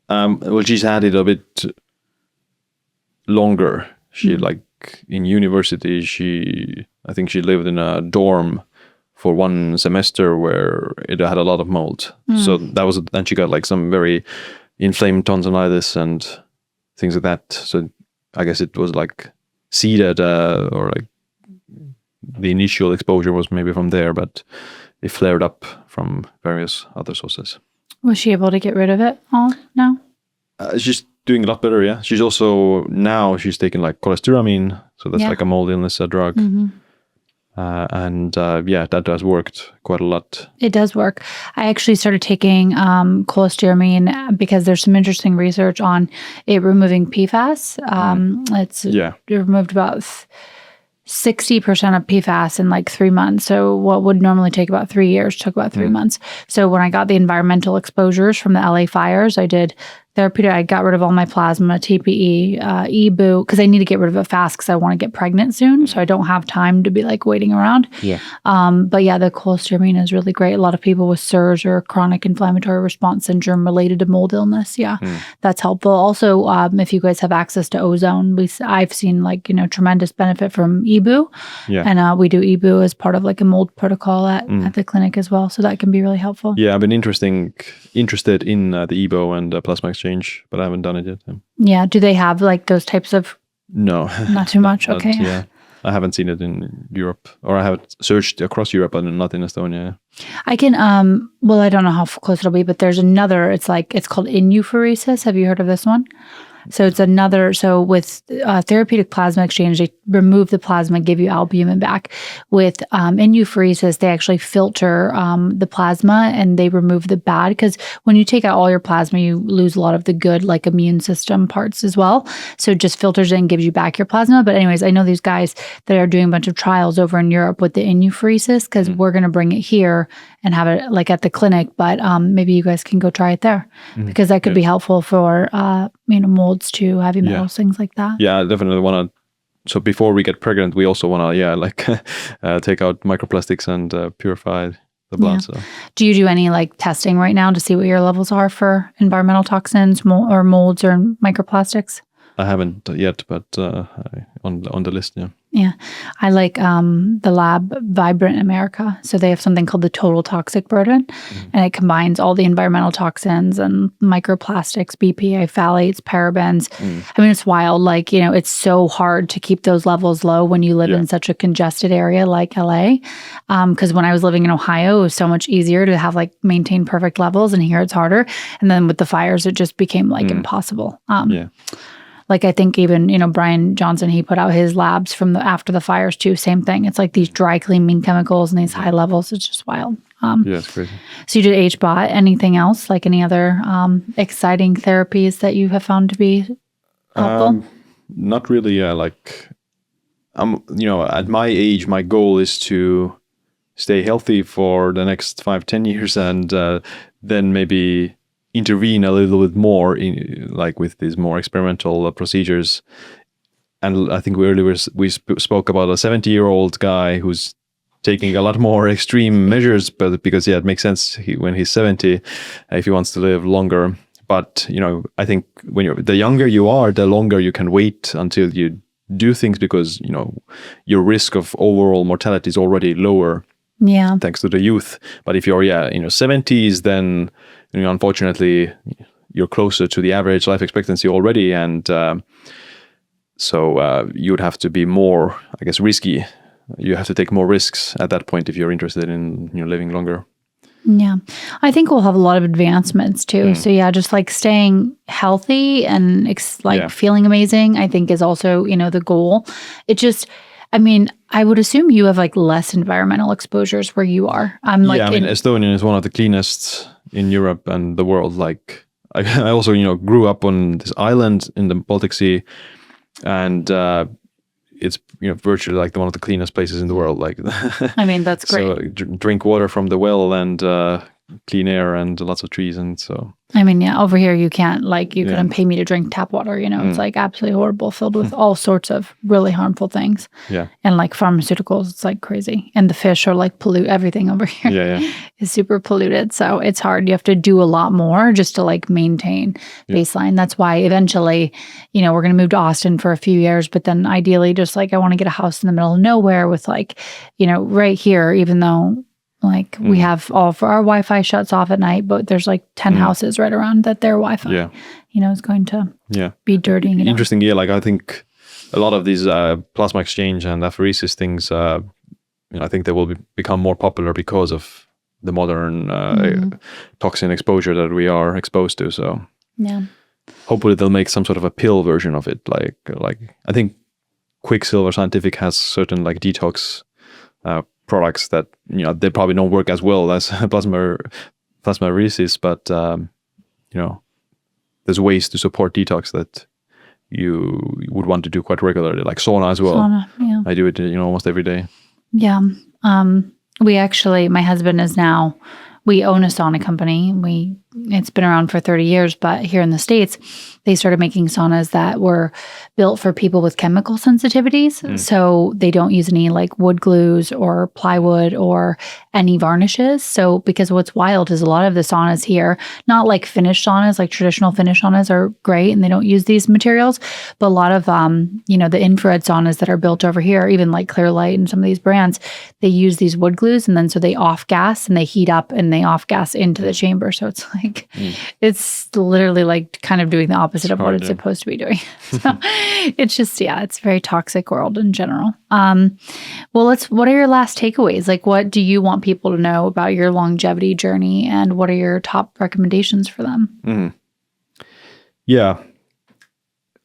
Well, she's had it a bit longer. She like in university, I think she lived in a dorm for 1 semester where it had a lot of mold. So then she got like some very inflamed tonsillitis and things like that. So I guess it was like seeded or like the initial exposure was maybe from there, but it flared up from various other sources. Was she able to get rid of it all now? She's doing a lot better, yeah. She's taking like cholestyramine, so that's like a mold illness drug. That has worked quite a lot. It does work. I actually started taking cholestyramine because there's some interesting research on it removing PFAS. It removed about 60% of PFAS in like 3 months. So what would normally take about 3 years took about 3 months. So when I got the environmental exposures from the LA fires, I did therapeutic. I got rid of all my plasma, TPE, EBU, because I need to get rid of it fast because I want to get pregnant soon. So I don't have time to be like waiting around. Yeah. But yeah, the cholestyramine is really great. A lot of people with SIRS or chronic inflammatory response syndrome related to mold illness. Yeah, that's helpful. Also, if you guys have access to ozone, I've seen like, tremendous benefit from EBU. Yeah. And we do EBU as part of like a mold protocol at the clinic as well. So that can be really helpful. Yeah, I've been interested in the EBO and plasma exchange, but I haven't done it yet. Yeah. Do they have like those types of? No. Not too much? Okay. Yeah. I haven't seen it in Europe, or I have searched across Europe, but not in Estonia. I can, I don't know how close it'll be, but there's another, it's called inuphoresis. Have you heard of this one? So it's with therapeutic plasma exchange, they remove the plasma, give you albumin back. With inuphoresis, they actually filter the plasma and they remove the bad, because when you take out all your plasma, you lose a lot of the good, like immune system parts as well. So it just filters it and gives you back your plasma. But anyways, I know these guys that are doing a bunch of trials over in Europe with the inuphoresis, because we're going to bring it here and have it like at the clinic, but maybe you guys can go try it there, because that could be helpful for molds too, heavy metals, things like that. Yeah, I definitely want to. So before we get pregnant, we also want to, take out microplastics and purify the blood. Yeah. So, do you do any like testing right now to see what your levels are for environmental toxins or molds or microplastics? I haven't yet, but on the list, yeah. Yeah. I like the lab Vibrant America. So they have something called the total toxic burden, and it combines all the environmental toxins and microplastics, BPA, phthalates, parabens. I mean, it's wild. Like, it's so hard to keep those levels low when you live in such a congested area like LA. Because when I was living in Ohio, it was so much easier to have like maintain perfect levels, and here it's harder. And then with the fires, it just became like impossible. Like I think even, Brian Johnson, he put out his labs from after the fires too. Same thing. It's like these dry cleaning chemicals and these high levels. It's just wild. It's crazy. So you did HBOT. Anything else? Like any other exciting therapies that you have found to be helpful? Not really. At my age, my goal is to stay healthy for the next 5-10 years, and then maybe intervene a little bit more with these more experimental procedures. And I think we spoke about a 70-year-old guy who's taking a lot more extreme measures, but because it makes sense when he's 70, if he wants to live longer. But I think when the younger you are, the longer you can wait until you do things, because your risk of overall mortality is already lower. Yeah. Thanks to the youth. But if you're in your 70s, then unfortunately you're closer to the average life expectancy already, and so you would have to be more, I guess, risky. You have to take more risks at that point if you're interested in living longer. Yeah. I think we'll have a lot of advancements too. So just like staying healthy and feeling amazing, I think is also, the goal. It just, I would assume you have like less environmental exposures where you are. Estonia is one of the cleanest in Europe and the world. Like I also, grew up on this island in the Baltic Sea, and it's virtually like one of the cleanest places in the world. Like, that's great. So drink water from the well, and clean air and lots of trees, and so. Over here you can't, you couldn't pay me to drink tap water, it's like absolutely horrible, filled with all sorts of really harmful things. Yeah. And like pharmaceuticals, it's like crazy. And the fish are like pollute everything over here. Is super polluted. So it's hard. You have to do a lot more just to like maintain baseline. That's why eventually, we're going to move to Austin for a few years, but then ideally just I want to get a house in the middle of nowhere with right here, even though we have all of our Wi-Fi shuts off at night, but there's 10 houses right around that their Wi-Fi, is going to be dirty. Interesting. Yeah. I think a lot of these plasma exchange and apheresis things, I think they will become more popular because of the modern toxin exposure that we are exposed to. So hopefully they'll make some sort of a pill version of it. Like I think Quicksilver Scientific has certain detox products that they probably don't work as well as plasmapheresis, but there's ways to support detox that you would want to do quite regularly, like sauna as well. I do it almost every day. We actually, my husband is now, we own a sauna company. It's been around for 30 years, but here in the States, they started making saunas that were built for people with chemical sensitivities. So they don't use any wood glues or plywood or any varnishes. So because what's wild is a lot of the saunas here, not finished saunas, traditional Finnish saunas are great and they don't use these materials, but a lot of, the infrared saunas that are built over here, even Clearlight and some of these brands, they use these wood glues, and then so they off gas and they heat up and they off gas into the chamber. So it's it's literally kind of doing the opposite of what it's supposed to be doing. So it's just, it's a very toxic world in general. What are your last takeaways? What do you want people to know about your longevity journey, and what are your top recommendations for them? Yeah.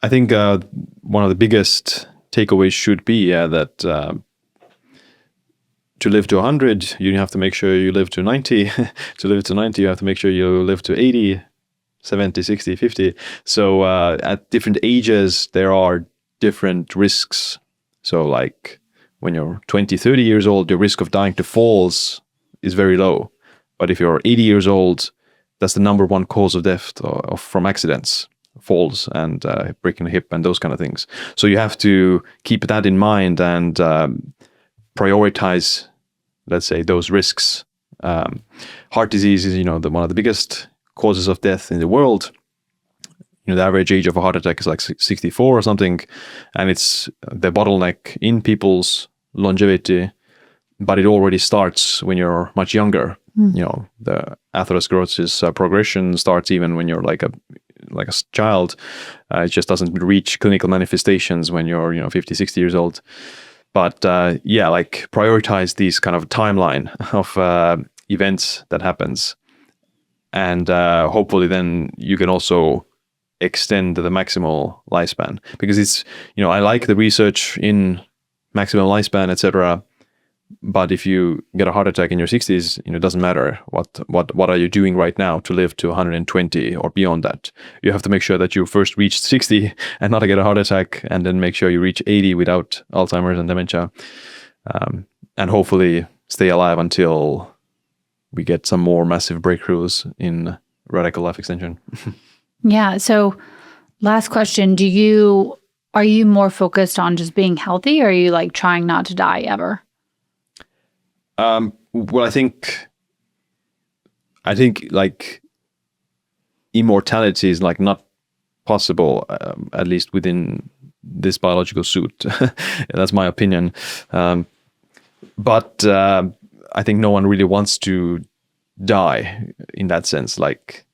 I think one of the biggest takeaways should be that to live to 100, you have to make sure you live to 90. To live to 90, you have to make sure you live to 80, 70, 60, 50. So at different ages, there are different risks. So when you're 20, 30 years old, your risk of dying to falls is very low. But if you're 80 years old, that's the number one cause of death from accidents, falls and breaking a hip and those kind of things. So you have to keep that in mind and prioritize, let's say, those risks. Heart disease is, one of the biggest causes of death in the world. The average age of a heart attack is like 64 or something, and it's the bottleneck in people's longevity, but it already starts when you're much younger. The atherosclerosis progression starts even when you're like a child. It just doesn't reach clinical manifestations when you're 50, 60 years old. But like prioritize these kind of timeline of events that happens, and hopefully then you can also extend the maximal lifespan, because it's I like the research in maximal lifespan, etc. But if you get a heart attack in your 60s, it doesn't matter what are you doing right now to live to 120 or beyond that. You have to make sure that you first reach 60 and not get a heart attack, and then make sure you reach 80 without Alzheimer's and dementia, and hopefully stay alive until we get some more massive breakthroughs in radical life extension. Yeah. So last question, are you more focused on just being healthy, or are you like trying not to die ever? Well, I think like immortality is like not possible, at least within this biological suit. That's my opinion. But I think no one really wants to die in that sense. Like,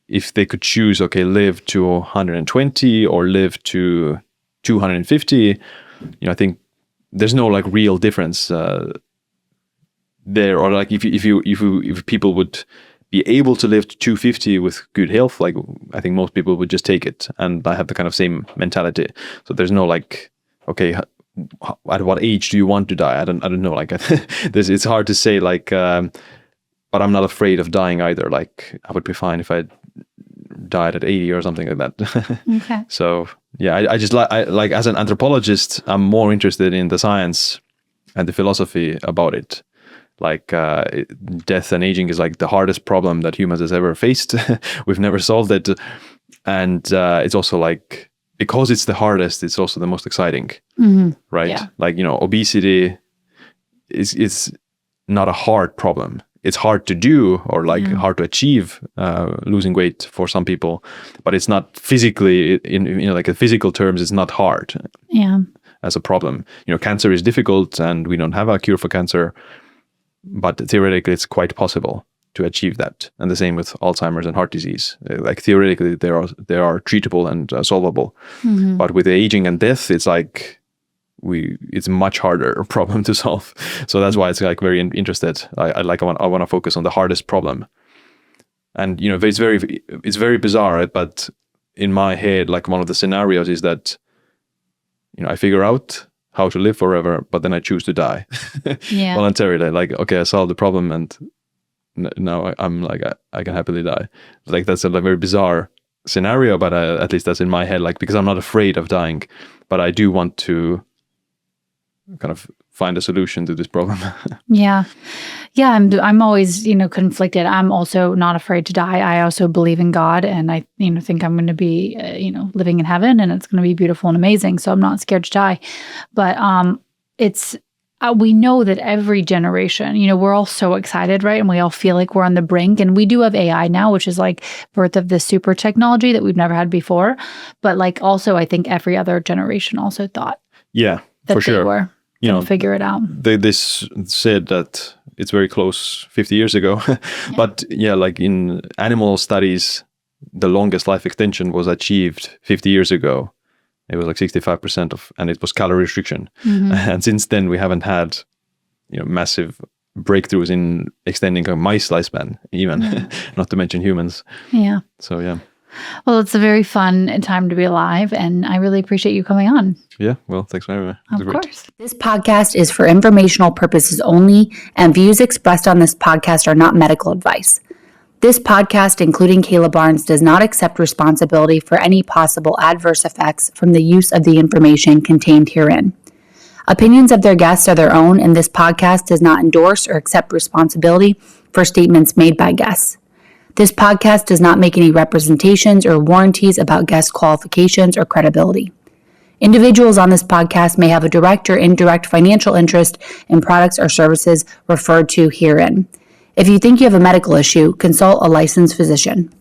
if they could choose, okay, live to 120 or live to 250, I think there's no like real difference there. Or like if people would be able to live to 250 with good health, like I think most people would just take it. And I have the kind of same mentality. So there's no like, okay, at what age do you want to die? I don't know. Like it's hard to say, like, but I'm not afraid of dying either. Like, I would be fine if I died at 80 or something like that. Okay. So yeah, I just like as an anthropologist, I'm more interested in the science and the philosophy about it. Like death and aging is like the hardest problem that humans has ever faced. We've never solved it, and it's also like, because it's the hardest, it's also the most exciting, right? Yeah. Like obesity is not a hard problem. It's hard to do, or like hard to achieve, losing weight for some people, but it's not physically, in like a physical terms, it's not hard. Yeah. As a problem. Cancer is difficult, and we don't have a cure for cancer, but theoretically it's quite possible to achieve that. And the same with Alzheimer's and heart disease. Like theoretically they are treatable and solvable. But with aging and death, it's like it's a much harder problem to solve. So that's why it's like very interested. I want to focus on the hardest problem. And it's very bizarre, right? But in my head, like one of the scenarios is that I figure out how to live forever, but then I choose to die voluntarily. Like, okay, I solved the problem, and now I'm like, I can happily die. Like, that's a very bizarre scenario, but at least that's in my head. Like, because I'm not afraid of dying, but I do want to kind of find a solution to this problem. Yeah, I'm always conflicted. I'm also not afraid to die. I also believe in God, and I think I'm going to be living in heaven, and it's going to be beautiful and amazing. So I'm not scared to die. But it's we know that every generation, we're all so excited, right? And we all feel like we're on the brink. And we do have AI now, which is like birth of this super technology that we've never had before. But like also, I think every other generation also thought that for sure. They were figure it out. This said that it's very close 50 years ago. But like in animal studies, the longest life extension was achieved 50 years ago. It was like 65% and it was calorie restriction. And since then we haven't had, massive breakthroughs in extending a mice lifespan, even, not to mention humans. Yeah. So, yeah. Well, it's a very fun time to be alive, and I really appreciate you coming on. Yeah, well, thanks for having me. Of course. This podcast is for informational purposes only, and views expressed on this podcast are not medical advice. This podcast, including Kayla Barnes, does not accept responsibility for any possible adverse effects from the use of the information contained herein. Opinions of their guests are their own, and this podcast does not endorse or accept responsibility for statements made by guests. This podcast does not make any representations or warranties about guest qualifications or credibility. Individuals on this podcast may have a direct or indirect financial interest in products or services referred to herein. If you think you have a medical issue, consult a licensed physician.